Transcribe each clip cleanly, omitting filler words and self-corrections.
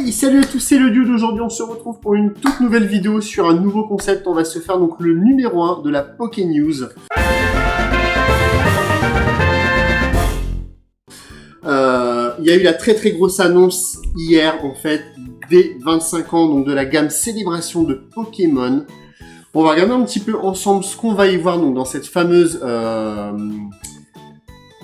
Oui, salut à tous, c'est le Dude. Aujourd'hui on se retrouve pour une toute nouvelle vidéo sur un nouveau concept. On va se faire donc le numéro 1 de la Poké News. Il y a eu la très grosse annonce hier en fait des 25 ans donc de la gamme Célébration de Pokémon. On va regarder un petit peu ensemble ce qu'on va y voir donc dans cette fameuse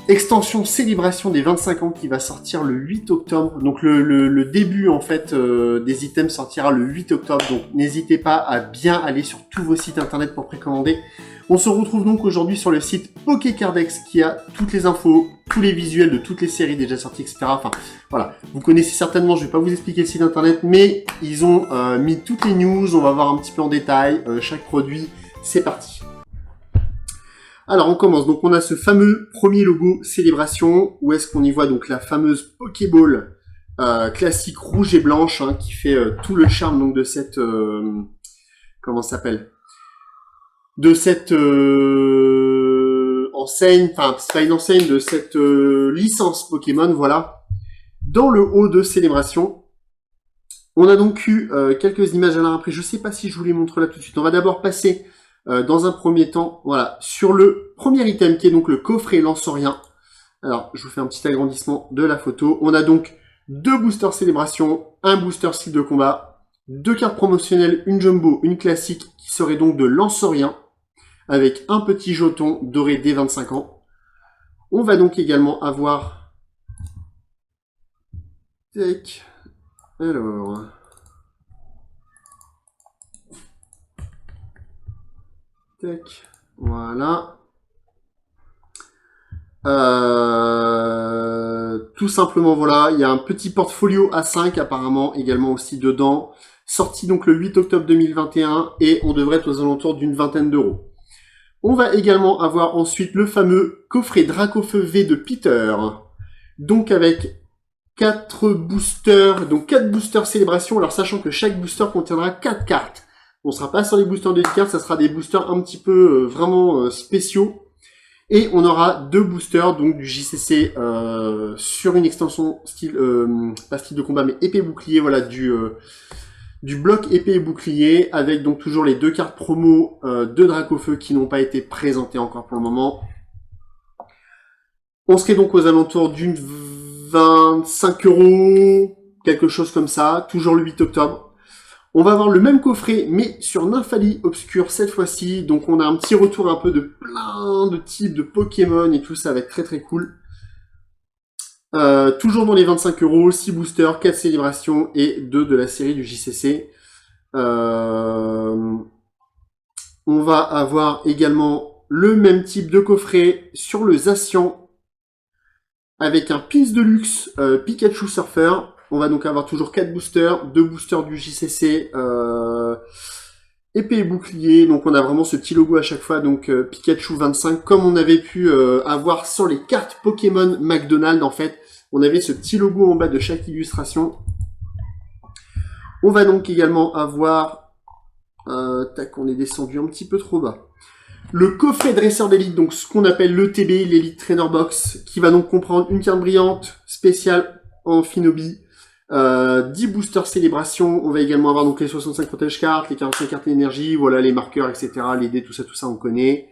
extension Célébration des 25 ans qui va sortir le 8 octobre. Donc le début en fait des items sortira le 8 octobre. Donc n'hésitez pas à bien aller sur tous vos sites internet pour précommander. On se retrouve donc aujourd'hui sur le site Pokécardex qui a toutes les infos, tous les visuels de toutes les séries déjà sorties, etc. Enfin voilà, vous connaissez certainement, je vais pas vous expliquer le site internet, mais ils ont mis toutes les news, on va voir un petit peu en détail chaque produit. C'est parti. Alors on commence, donc on a ce fameux premier logo Célébration, où est-ce qu'on y voit donc la fameuse Pokéball classique rouge et blanche, hein, qui fait tout le charme donc de cette... comment ça s'appelle ? De cette enseigne, enfin c'est pas une enseigne, de cette licence Pokémon, voilà. Dans le haut de Célébration, on a donc eu quelques images à l'heure après, je sais pas si je vous les montre là tout de suite. On va d'abord passer... dans un premier temps, voilà, sur le premier item qui est donc le coffret Lansorien. Alors, je vous fais un petit agrandissement de la photo. On a donc 2 boosters Célébration, un booster style de combat, 2 cartes promotionnelles, une jumbo, une classique, qui serait donc de Lansorien, avec un petit jeton doré des 25 ans. On va donc également avoir... Tac. Alors... Tac, voilà. Tout simplement, voilà, il y a un petit portfolio A5 apparemment également aussi dedans, sorti donc le 8 octobre 2021 et on devrait être aux alentours d'une vingtaine d'euros. On va également avoir ensuite le fameux coffret Dracofeu V de Peter, donc avec 4 boosters, donc 4 boosters Célébration, alors sachant que chaque booster contiendra 4 cartes. On sera pas sur les boosters de cartes, ça sera des boosters un petit peu vraiment spéciaux. Et on aura 2 boosters donc du JCC sur une extension style, pas style de combat mais épée bouclier, voilà, du bloc épée et bouclier, avec donc toujours les 2 cartes promo de Dracofeu qui n'ont pas été présentées encore pour le moment. On serait donc aux alentours d'une 25 €, quelque chose comme ça, toujours le 8 octobre. On va avoir le même coffret, mais sur Nymphalie Obscure cette fois-ci. Donc on a un petit retour un peu de plein de types de Pokémon et tout, ça va être très cool. Toujours dans les 25 €, 6 boosters, 4 célébrations et 2 de la série du JCC. On va avoir également le même type de coffret sur le Zacian, avec un Pins de luxe Pikachu Surfer. On va donc avoir toujours 4 boosters, 2 boosters du JCC, épée et bouclier. Donc on a vraiment ce petit logo à chaque fois, donc Pikachu 25, comme on avait pu avoir sur les cartes Pokémon McDonald's en fait. On avait ce petit logo en bas de chaque illustration. On va donc également avoir... tac, on est descendu un petit peu trop bas. Le coffret dresseur d'élite, donc ce qu'on appelle l'ETB, l'Elite Trainer Box, qui va donc comprendre une carte brillante spéciale en Finobi, 10 boosters Célébration. On va également avoir donc les 65 protège cartes, les 45 cartes énergie, voilà, les marqueurs, etc., les dés, tout ça on connaît.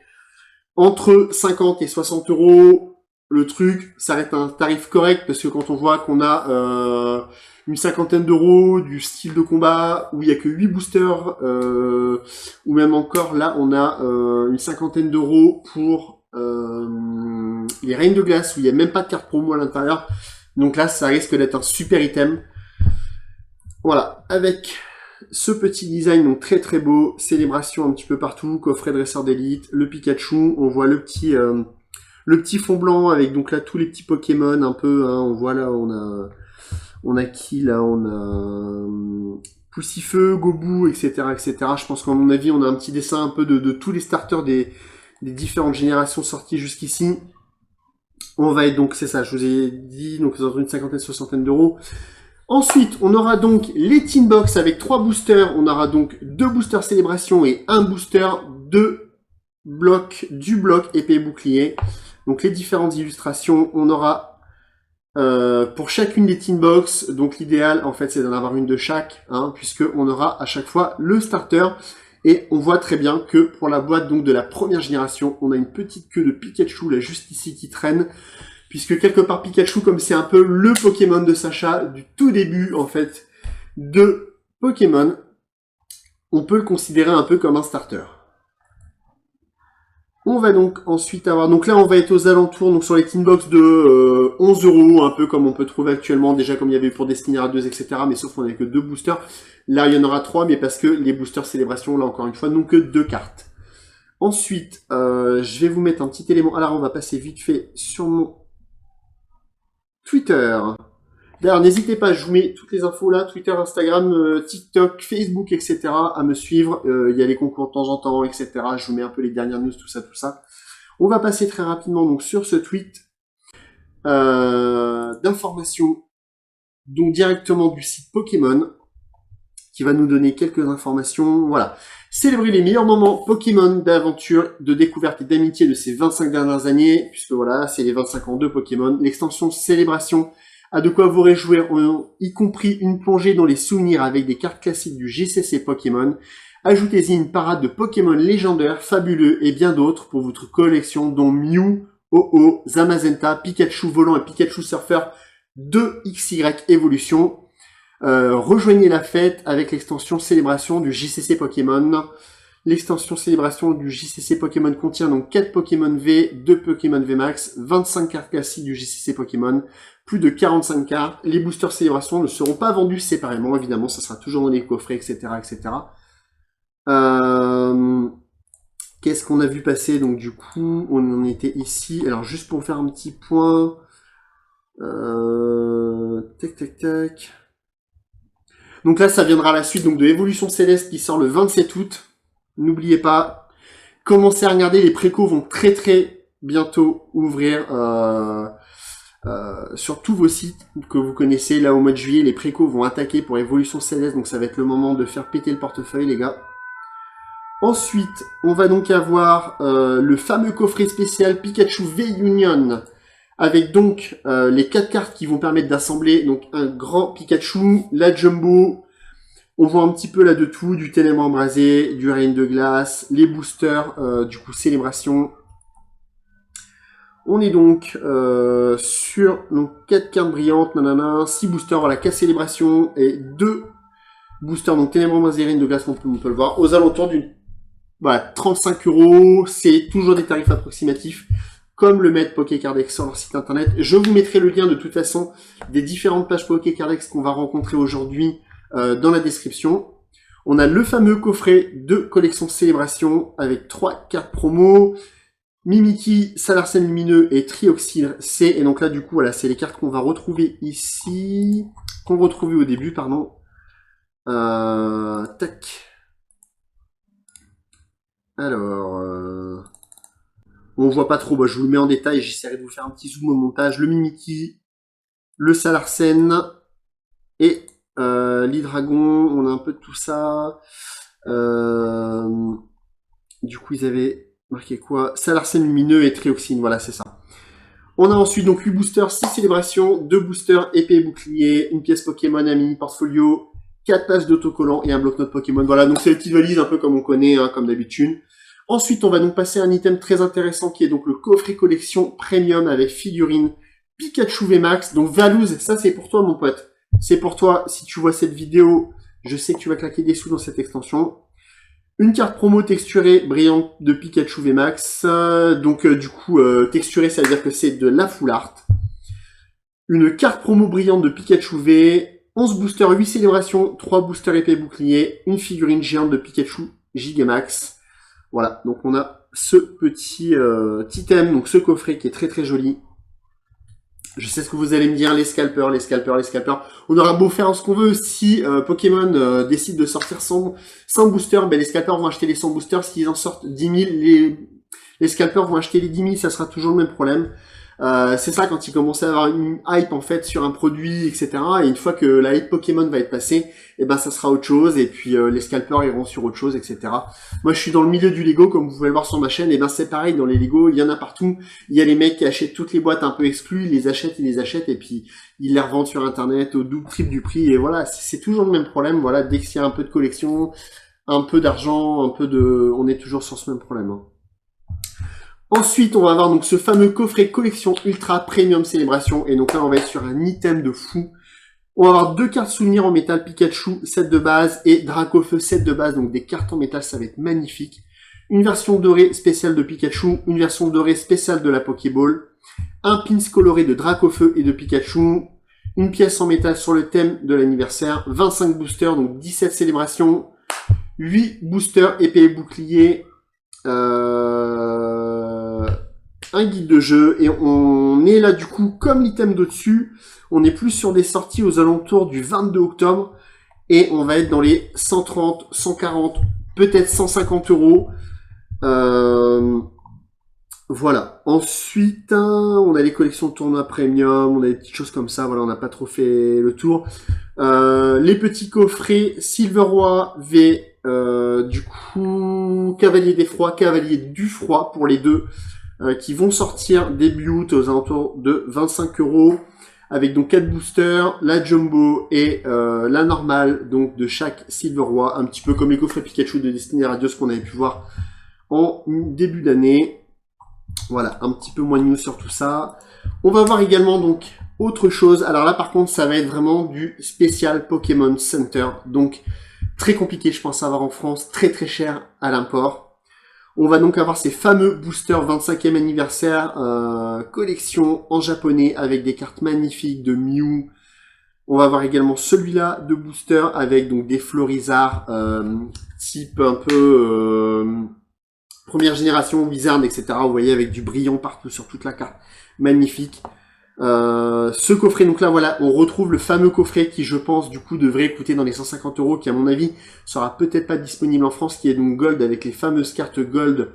Entre 50 et 60 €, le truc, ça reste un tarif correct, parce que quand on voit qu'on a une cinquantaine d'euros du style de combat, où il n'y a que 8 boosters, ou même encore là, on a une cinquantaine d'euros pour les Reines de Glace, où il n'y a même pas de carte promo à l'intérieur. Donc là, ça risque d'être un super item. Voilà, avec ce petit design donc très beau, Célébration un petit peu partout, coffret dresseur d'élite, le Pikachu, on voit le petit fond blanc avec donc là tous les petits Pokémon un peu, hein, on voit là, on a qui là, on a Poussifeu, Gobu, etc., etc. Je pense qu'à mon avis, on a un petit dessin un peu de tous les starters des différentes générations sorties jusqu'ici. On va être donc, c'est ça, je vous ai dit, donc dans une cinquantaine, soixantaine d'euros. Ensuite, on aura donc les Teen Box avec 3 boosters. On aura donc 2 boosters Célébration et un booster de bloc, du bloc épée et bouclier. Donc les différentes illustrations, on aura pour chacune des Teen Box. Donc l'idéal, en fait, c'est d'en avoir une de chaque, hein, puisque on aura à chaque fois le starter. Et on voit très bien que pour la boîte donc de la première génération, on a une petite queue de Pikachu là juste ici qui traîne, puisque quelque part Pikachu, comme c'est un peu le Pokémon de Sacha du tout début en fait de Pokémon, on peut le considérer un peu comme un starter. On va donc ensuite avoir, donc là on va être aux alentours, donc sur les Teen Box de 11 €, un peu comme on peut trouver actuellement, déjà comme il y avait eu pour Destiny R2, etc. Mais sauf qu'on n'avait que 2 boosters. Là il y en aura 3, mais parce que les boosters célébration, là encore une fois, n'ont que 2 cartes. Ensuite, je vais vous mettre un petit élément. Alors on va passer vite fait sur mon Twitter. D'ailleurs, n'hésitez pas, je vous mets toutes les infos là, Twitter, Instagram, TikTok, Facebook, etc. à me suivre. Il y a les concours de temps en temps, etc. Je vous mets un peu les dernières news, tout ça, tout ça. On va passer très rapidement donc sur ce tweet d'informations, donc directement du site Pokémon, qui va nous donner quelques informations. Voilà. Célébrer les meilleurs moments Pokémon d'aventure, de découverte et d'amitié de ces 25 dernières années, puisque voilà, c'est les 25 ans de Pokémon. L'extension Célébration a de quoi vous réjouir, y compris une plongée dans les souvenirs avec des cartes classiques du JCC Pokémon. Ajoutez-y une parade de Pokémon légendaires, fabuleux et bien d'autres pour votre collection, dont Mew, Ho-Oh, Zamazenta, Pikachu Volant et Pikachu Surfer de XY Evolution. Rejoignez la fête avec l'extension Célébration du JCC Pokémon. L'extension Célébration du JCC Pokémon contient donc 4 Pokémon V, 2 Pokémon V Max, 25 cartes classiques du JCC Pokémon, plus de 45 cartes. Les boosters Célébration ne seront pas vendus séparément, évidemment, ça sera toujours dans les coffrets, etc., etc. Qu'est-ce qu'on a vu passer? Donc du coup, on en était ici. Alors juste pour faire un petit point. Tac, tac, tac. Donc là, ça viendra à la suite donc de Évolution Céleste qui sort le 27 août. N'oubliez pas, commencez à regarder, les précos vont très très bientôt ouvrir sur tous vos sites que vous connaissez. Là, au mois de juillet, les précos vont attaquer pour Évolution Céleste, donc ça va être le moment de faire péter le portefeuille, les gars. Ensuite, on va donc avoir le fameux coffret spécial Pikachu V-Union, avec donc les 4 cartes qui vont permettre d'assembler donc un grand Pikachu, la Jumbo. On voit un petit peu là de tout, du Ténèbres Embrasé, du Reine de Glace, les boosters, du coup Célébration. On est donc sur donc 4 cartes brillantes, nanana, 6 boosters, voilà, 4 Célébration et 2 boosters, donc Ténèbres Embrasé, Reine de Glace, on peut le voir, aux alentours d'une, voilà, 35 €, c'est toujours des tarifs approximatifs, comme le met Pokécardex sur leur site internet. Je vous mettrai le lien de toute façon des différentes pages Pokécardex qu'on va rencontrer aujourd'hui dans la description. On a le fameux coffret de collection Célébration avec 3 cartes promo, Mimikyu, Salarsen Lumineux et Trioxyle C. Et donc là, du coup, voilà, c'est les cartes qu'on va retrouver ici, qu'on retrouvait au début, pardon. Tac. Alors, on voit pas trop, bah, je vous le mets en détail, j'essaierai de vous faire un petit zoom au montage. Le Mimikyu, le Salarsen et l'Hydragon, on a un peu de tout ça. Du coup, ils avaient marqué quoi? Salarsen Lumineux et Trioxine, voilà, c'est ça. On a ensuite donc 8 boosters, 6 célébrations, 2 boosters épée et bouclier, une pièce Pokémon, un mini portfolio, 4 pages d'autocollants et un bloc-notes Pokémon. Voilà, donc c'est les petites valises un peu comme on connaît, hein, comme d'habitude. Ensuite, on va donc passer à un item très intéressant qui est donc le coffret collection premium avec figurine Pikachu VMAX. Donc Valouz, ça c'est pour toi mon pote. C'est pour toi, si tu vois cette vidéo, je sais que tu vas claquer des sous dans cette extension. Une carte promo texturée brillante de Pikachu VMAX. Du coup, texturée, ça veut dire que c'est de la full art. Une carte promo brillante de Pikachu V. 11 boosters, 8 célébrations, 3 boosters épée bouclier, une figurine géante de Pikachu Gigamax. Voilà, donc on a ce petit item, donc ce coffret qui est très très joli. Je sais ce que vous allez me dire, les scalpers. On aura beau faire ce qu'on veut, si Pokémon décide de sortir 100 boosters, ben les scalpers vont acheter les 100 boosters. S'ils en sortent 10 000, les scalpers vont acheter les 10 000, ça sera toujours le même problème. C'est ça quand il commence à avoir une hype en fait sur un produit, etc. Et une fois que la hype Pokémon va être passée, et ben ça sera autre chose. Et puis les scalpers iront sur autre chose, etc. Moi je suis dans le milieu du Lego, comme vous pouvez le voir sur ma chaîne. Et ben c'est pareil dans les Lego, il y en a partout. Il y a les mecs qui achètent toutes les boîtes un peu exclues, ils les achètent et puis ils les revendent sur internet au double, triple du prix. Et voilà, c'est toujours le même problème. Voilà, dès qu'il y a un peu de collection, un peu d'argent, on est toujours sur ce même problème. Hein. Ensuite, on va avoir donc ce fameux coffret collection Ultra Premium Célébration. Et donc là, on va être sur un item de fou. On va avoir 2 cartes souvenirs en métal Pikachu, set de base, et Dracofeu, set de base. Donc des cartes en métal, ça va être magnifique. Une version dorée spéciale de Pikachu, une version dorée spéciale de la Pokéball, un pins coloré de Dracofeu et de Pikachu, une pièce en métal sur le thème de l'anniversaire, 25 boosters, donc 17 célébrations, 8 boosters épée et bouclier, un guide de jeu, et on est là du coup comme l'item d'au-dessus, on est plus sur des sorties aux alentours du 22 octobre, et on va être dans les 130, 140, peut-être 150 euros. Voilà. Ensuite, on a les collections de tournois premium, on a des petites choses comme ça, voilà, on n'a pas trop fait le tour. Les petits coffrets Silver Roi V, du coup, Cavalier des Froids, Cavalier du Froid pour les deux, qui vont sortir début août aux alentours de 25 euros, avec donc 4 boosters, la Jumbo et la normale, donc de chaque Silver Roi, un petit peu comme les coffrets Pikachu de Destiny Radios qu'on avait pu voir en début d'année. Voilà, un petit peu moins de news sur tout ça. On va voir également donc autre chose. Alors là par contre ça va être vraiment du spécial Pokémon Center. Donc très compliqué je pense à avoir en France, très très cher à l'import. On va donc avoir ces fameux boosters 25e anniversaire collection en japonais avec des cartes magnifiques de Mew. On va avoir également celui-là de booster avec donc des Florizards type un peu... première génération, Wizard, etc. Vous voyez, avec du brillant partout sur toute la carte. Magnifique. Ce coffret, donc là, voilà, on retrouve le fameux coffret qui, je pense, du coup, devrait coûter dans les 150 euros, qui, à mon avis, sera peut-être pas disponible en France, qui est donc Gold, avec les fameuses cartes Gold,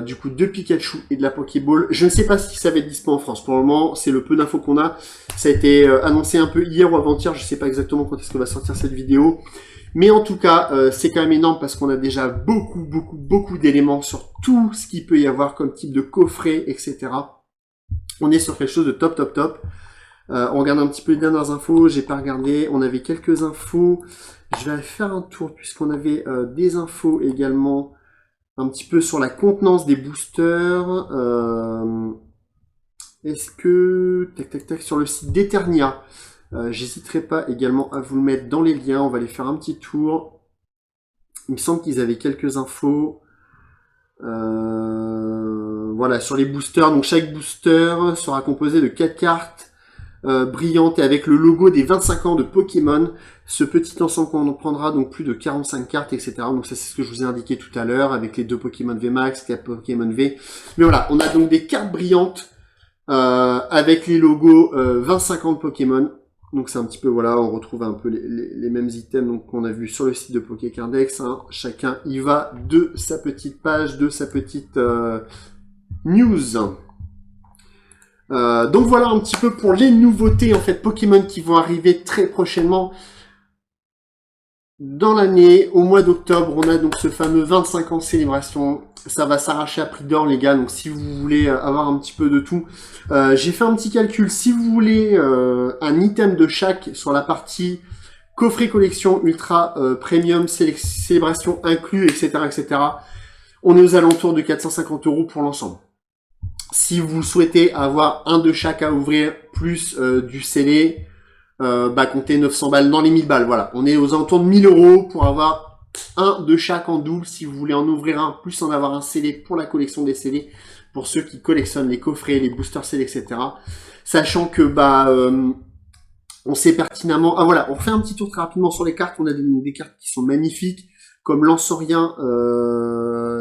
du coup, de Pikachu et de la Pokéball. Je ne sais pas si ça va être dispo en France. Pour le moment, c'est le peu d'infos qu'on a. Ça a été annoncé un peu hier ou avant-hier. Je sais pas exactement quand est-ce que va sortir cette vidéo. Mais en tout cas, c'est quand même énorme parce qu'on a déjà beaucoup d'éléments sur tout ce qu'il peut y avoir comme type de coffret, etc. On est sur quelque chose de top. On regarde un petit peu les dernières infos. J'ai pas regardé. On avait quelques infos. Je vais aller faire un tour puisqu'on avait des infos également un petit peu sur la contenance des boosters. Est-ce que... Tac, sur le site d'Eternia. J'hésiterai pas également à vous le mettre dans les liens. On va aller faire un petit tour. Il me semble qu'ils avaient quelques infos. Voilà, sur les boosters. Donc chaque booster sera composé de 4 cartes brillantes et avec le logo des 25 ans de Pokémon. Ce petit ensemble qu'on en prendra donc plus de 45 cartes, etc. Donc ça c'est ce que je vous ai indiqué tout à l'heure avec les 2 Pokémon VMAX, 4 Pokémon V. Mais voilà, on a donc des cartes brillantes avec les logos 25 ans de Pokémon. Donc c'est un petit peu, voilà, on retrouve un peu les mêmes items donc qu'on a vu sur le site de Pokécardex. Hein. Chacun y va de sa petite page, de sa petite news. Donc voilà un petit peu pour les nouveautés en fait Pokémon qui vont arriver très prochainement dans l'année. Au mois d'octobre, on a donc ce fameux 25 ans célébration. Ça va s'arracher à prix d'or les gars, donc si vous voulez avoir un petit peu de tout, j'ai fait un petit calcul. Si vous voulez un item de chaque sur la partie coffret collection ultra premium, célébration inclus, etc., on est aux alentours de 450 euros pour l'ensemble. Si vous souhaitez avoir un de chaque à ouvrir, plus du scellé, comptez 900 balles dans les 1000 balles. Voilà, on est aux alentours de 1000 euros pour avoir un de chaque en double. Si vous voulez en ouvrir un, plus en avoir un scellé pour la collection des scellés, pour ceux qui collectionnent les coffrets, les boosters scellés, etc. Sachant que on sait pertinemment... Ah voilà, on refait un petit tour très rapidement sur les cartes. On a des cartes qui sont magnifiques, comme Lansorien,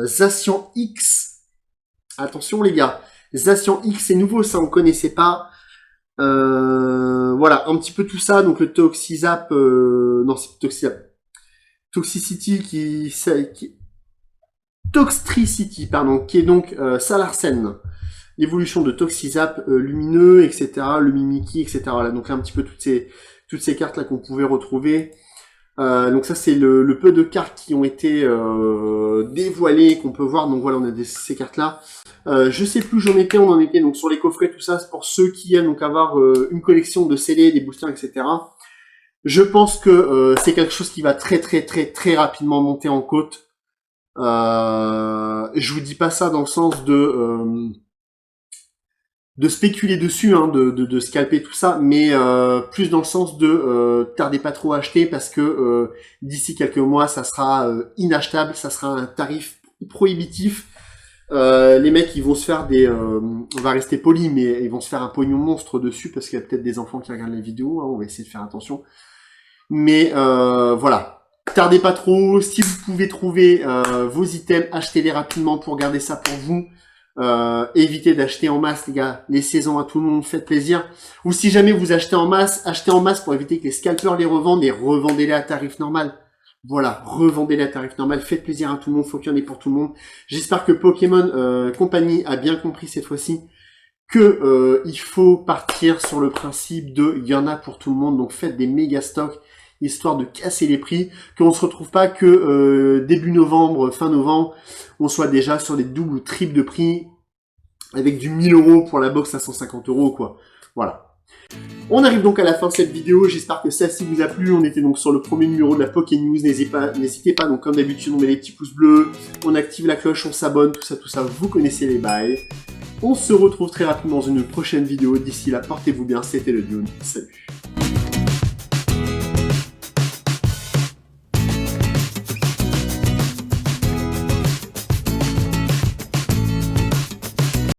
Zacian X. Attention les gars, Zacian X c'est nouveau, ça on connaissait pas. Voilà, un petit peu tout ça. Donc le Toxizap, non c'est Toxizap, Toxtricity, pardon, qui est donc Salarsen. l'évolution de Toxizap, Lumineux, etc., le Mimikyu, etc. Voilà, donc là, un petit peu toutes ces cartes là qu'on pouvait retrouver. Donc ça c'est le peu de cartes qui ont été dévoilées, qu'on peut voir. Donc voilà, on a ces cartes là. Je sais plus où j'en étais, on en était donc sur les coffrets, tout ça, c'est pour ceux qui aiment donc avoir une collection de scellés, des boosters, etc. Je pense que c'est quelque chose qui va très rapidement monter en côte. Je vous dis pas ça dans le sens de spéculer dessus, hein, de scalper tout ça, mais plus dans le sens de tardez pas trop à acheter parce que d'ici quelques mois, ça sera inachetable, ça sera un tarif prohibitif. Les mecs, ils vont se faire on va rester poli, mais ils vont se faire un pognon monstre dessus parce qu'il y a peut-être des enfants qui regardent les vidéos, hein, on va essayer de faire attention. Mais voilà, tardez pas trop, si vous pouvez trouver vos items, achetez-les rapidement pour garder ça pour vous. Évitez d'acheter en masse, les gars. Laissez-en à tout le monde, faites plaisir. Ou si jamais vous achetez en masse pour éviter que les scalpers les revendent et revendez-les à tarif normal. Voilà, revendez-les à tarif normal, faites plaisir à tout le monde, faut qu'il y en ait pour tout le monde. J'espère que Pokémon Company a bien compris cette fois-ci que il faut partir sur le principe de il y en a pour tout le monde, donc faites des méga stocks histoire de casser les prix, qu'on se retrouve pas que début novembre, fin novembre, on soit déjà sur des doubles ou triples de prix avec du 1000 € pour la box à 150 €, quoi. Voilà. On arrive donc à la fin de cette vidéo, j'espère que celle-ci vous a plu. On était donc sur le premier numéro de la Poké News, n'hésitez pas, donc comme d'habitude on met les petits pouces bleus, on active la cloche, on s'abonne, tout ça, vous connaissez les bails. On se retrouve très rapidement dans une prochaine vidéo, d'ici là portez-vous bien, c'était le Dune, salut.